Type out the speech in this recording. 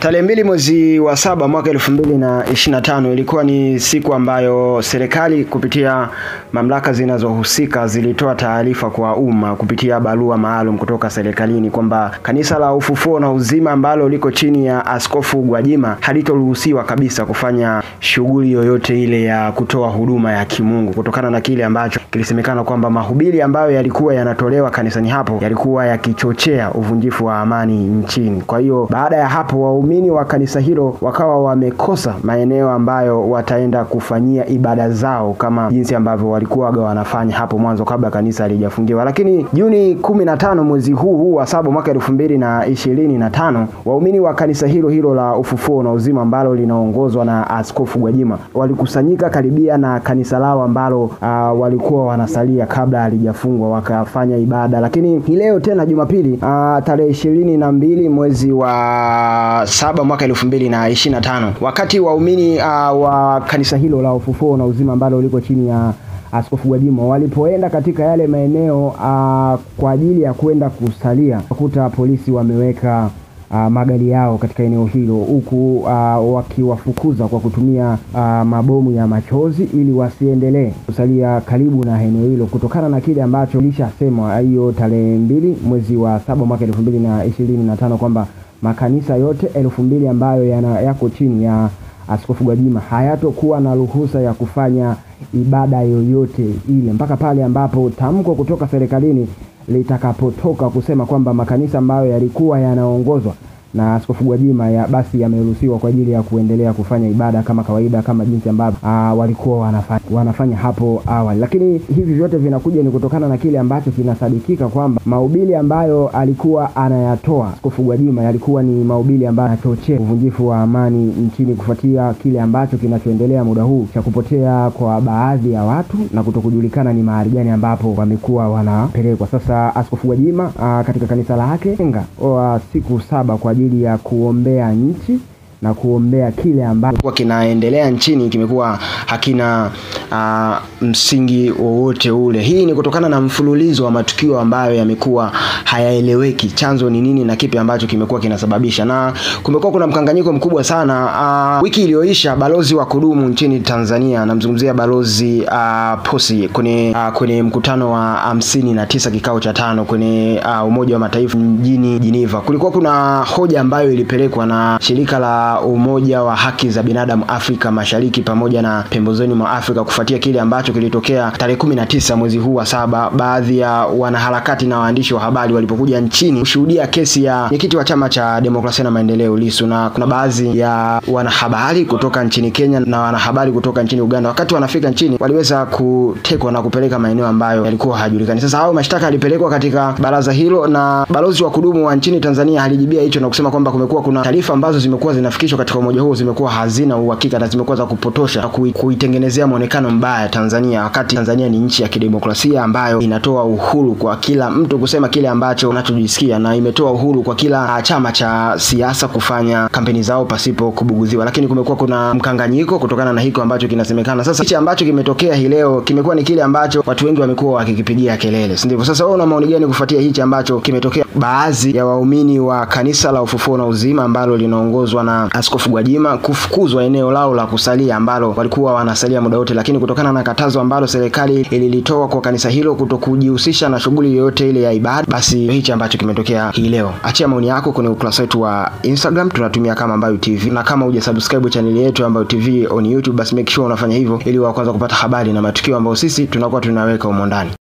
Tarehe 2 mwezi wa 7 mwaka 2025 ilikuwa ni siku ambayo serikali kupitia mamlaka zinazohusika zilitoa taarifa kwa umma kupitia barua maalum kutoka serikalini kwamba Kanisa la Ufufuo na Uzima ambalo liko chini ya Askofu Gwajima halitoruhusiwa kabisa kufanya shughuli yoyote ile ya kutoa huduma ya kimungu kutokana na kile ambacho kilisemekana kwamba mahubiri ambayo yalikuwa yanatolewa kanisani hapo yalikuwa yakichochea uvunjifu wa amani nchini. Kwa hiyo baada ya hapo waumini wa kanisa hilo wakawa wamekosa maeneo ambayo wataenda kufanyia ibada zao kama jinsi ambavyo walikuwa wanafanya hapo mwanzo kabla kanisa halijafungiwa. Lakini Juni 15 mwezi huu wa 7 mwaka 2025 waumini wa kanisa hilo la Ufufuo na Uzima ambalo linaongozwa na Askofu Gwajima walikusanyika karibia na kanisa lao ambalo walikuwa wanasalia kabla halijafungwa wakafanya ibada. Lakini hii leo tena Jumapili tarehe 22 mwezi wa 7 mwaka 2025 wakati waumini wa kanisa hilo la Ufufuo na Uzima ambalo liko chini ya Askofu Gwajima walipoenda katika yale maeneo kwa ajili ya kwenda kusalia, kukuta polisi wameweka magari yao katika eneo hilo huku wakiwafukuza kwa kutumia mabomu ya machozi ili wasiendelee kusalia karibu na eneo hilo kutokana na kile ambacho lishasemwa hiyo tarehe 2 mwezi wa 7 mwaka 2025 kwamba makanisa yote 2000 ambayo yako chini ya Askofu Gwajima hayatokuwa na ruhusa ya kufanya ibada yoyote ile mpaka pale ambapo tamko kutoka serikalini litakapotoka kusema kwamba makanisa ambayo yalikuwa yanaongozwa na Askofu Gwajima basi yameruhusiwa kwa ajili ya kuendelea kufanya ibada kama kawaida kama jinsi ambavyo walikuwa wanafanya hapo awali. Lakini hivi vyote vinakuja ni kutokana na kile ambacho kinasadikika kwamba mahubiri ambayo alikuwa anayatoa Askofu Gwajima yalikuwa ni mahubiri ambayo yanachochea uvunjifu wa amani nchini kufuatia kile ambacho kinachoendelea muda huu cha kupotea kwa baadhi ya watu na kutokujulikana ni mahali gani ambapo wamekuwa wanapelekwa. Sasa Askofu Gwajima katika kanisa lake siku 7 kwa ajili ya kuombea nchi na kuombea kile ambacho kinaendelea nchini kimekuwa hakina msingi wowote ule. Hii ni kutokana na mfululizo wa matukio ambayo yamekuwa hayaeleweki chanzo ni nini na kipi ambacho kimekuwa kinasababisha, na kumekuwa kuna mkanganyiko mkubwa sana. Wiki iliyoisha balozi wa kudumu nchini Tanzania, namzungumzia balozi Posi kwenye mkutano wa 59 kikao cha 5 kwenye Umoja wa Mataifa mjini Geneva, kulikuwa kuna hoja ambayo ilipelekwa na shirika la Umoja wa Haki za Binadamu Afrika Mashariki pamoja na pembezoni mwa Afrika kufuatia kile ambacho kilitokea tarehe 19 mwezi huu wa 7. Baadhi ya wanaharakati na waandishi wa habari walipokuja nchini kushuhudia kesi ya mwenyekiti wa Chama cha Demokrasia na Maendeleo Lissu, na kuna baadhi ya wanahabari kutoka nchini Kenya na wanahabari kutoka nchini Uganda wakati wanafika nchini waliweza kutekwa na kupeleka maeneo ambayo yalikuwa hayajulikani. Sasa hao mashtaka yalipelekwa katika baraza hilo na balozi wa kudumu wa nchini Tanzania alijibia hicho na kusema kwamba kumekuwa kuna taarifa ambazo zimekuwa zinafikishwa katika umoja huo zimekuwa hazina uhakika na zimekuwa za kupotosha na kuitengenezea muonekano mbaya Tanzania, wakati Tanzania ni nchi ya kidemokrasia ambayo inatoa uhuru kwa kila mtu kusema kile ambacho anachojisikia na imetoa uhuru kwa kila chama cha siasa kufanya kampeni zao pasipo kubuguziwa. Lakini kumekuwa kuna mkanganyiko kutokana na hiko ambacho kinasemekana. Sasa hichi ambacho kimetokea hii leo kimekuwa ni kile ambacho watu wengi wamekuwa wakikipigia kelele, si ndivyo? Sasa wewe una maoni gani kufuatia hichi ambacho kimetokea? Baadhi ya waumini wa Kanisa la Ufufuo na Uzima ambalo linaongozwa na Askofu Gwajima kufukuzwa eneo lao la kusalia ambalo walikuwa wanasalia muda wote, lakini kutokana na katazo ambalo serikali ililitoa kwa kanisa hilo kutokujihusisha na shughuli yoyote ile ya ibada, basi hichi ambacho kimetokea hii leo. Achia maoni yako kwenye ukurasa wetu wa Instagram, tunatumia kama Ambayo TV, na kama hujasubscribe channel yetu Ambayo TV on YouTube basi make sure unafanya hivyo ili wa kwanza kupata habari na matukio ambayo sisi tunakuwa tunaweka humo ndani.